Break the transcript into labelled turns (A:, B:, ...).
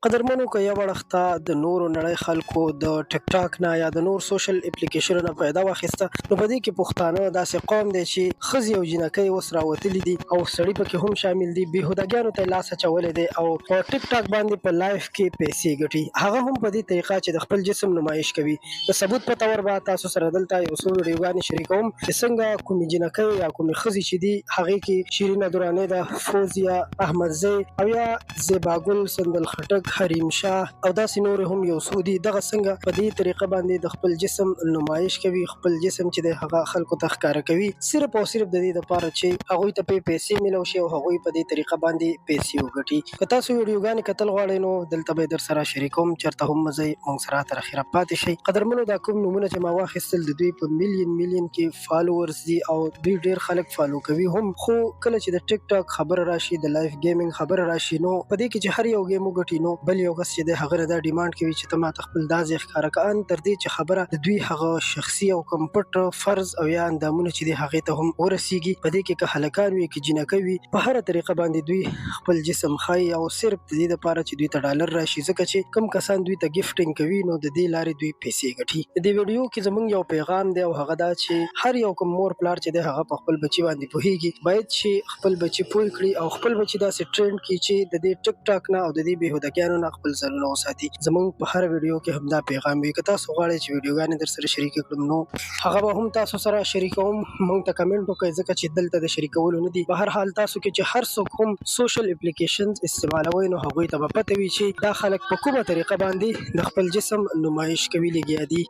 A: قدرمنو که یو اړخته د نورو نړۍ خلکو د ټیک ټاک نه یا د نور سوشل اپلیکیشنونو نه فایده واخیسته، نو په دې کې پښتانه داسې قوم دی چې ښځې او جینکۍ اوس راوتلي دي او سړي پکې هم شامل دي. بېهودګانو ته یې لاس اچولی دی او په ټیک ټاک باندې په لایف کې پیسې ګټي، هغه هم په دې طریقه چې د خپل جسم نمایش کوي. د ثبوت په طور به تاسو سره دلته یو څو ویډیوګانې شریکوم چې څنګه کومې جینکۍ یا کومې ښځې چې دي هغې کې شیرینه درانۍ ده، فوزیه احمدزۍ او یا زیباګل سندل خټک، حریم شاه او داسې نور هم یو څو دي. دغه څنګه په دې طریقه باندې د خپل جسم نمایش کوي، خپل جسم چې دی هغه خلکو ته ښکاره کوي، صرف او صرف د دې لپاره چې هغوی ته پرې پیسې میلاو شي او هغوی په دې طریقه باندې پیسې وګټي. که تاسو ویډیوګانې کتل غواړئ نو دلته به یې در سره شریکوم، چېرته هم مه ځئ، موږ سره تر اخره پاتې شئ. قدرمنو دا کوم نومونه چې ما واخیستل د دوی په میلیون کې فالوورز دي او دوی ډېر خلک فالو کوي هم، خو کله چې د ټیک ټاک خبره راشي، د لایف گیمینګ خبره راشي، نو په دې کې چې هر یو گیم وګټي نو بل یو کس چې دی هغه نه دا ډیمانډ کوي چې ته ماته خپل دا ځای ښکاره کړه، ان تر دې چې خبره د دوی هغه شخصي او کوم پټ فرض او یا اندامونه چې دي هغې ته هم ورسیږي. په دې کې که هلکان وي که جینکۍ وي، په هره طریقه باندې دوی خپل جسم ښایي او صرف د دې دپاره چې دوی ته ډالر راشي، ځکه چې کوم کسان دوی ته ګفټینګ کوي نو د دې لارې دوی پیسې ګټي. د دې ویډیو کې زموږ یو پیغام دی او هغه دا چې هر یو کوم مور پلار چې دی هغه په خپل بچي باندې پوهیږي، باید چې خپل بچي پوه کړي او خپل بچي داسې ټرینډ کړي چې د دې ټیک ټاک نه او د دې بېهودګیانو نه خپل ځانونه وساتي. زموږ په هر ویډیو کې همدا پیغام وي. که تاسو غواړئ چې ویډیوګانې در سره شریکې کړم نو هغه به هم تاسو سره شریکوم، موږ ته کمنټ وکړئ، ځکه چې دلته د شریکولو نه دي. په هر حال تاسو کې چې هر څوک هم سوشل اپلیکیشنز استعمالوئ نو هغوی ته به پته وي چې دا خلک په کومه طریقه باندې د خپل جسم نمایش کوي لګیا دي.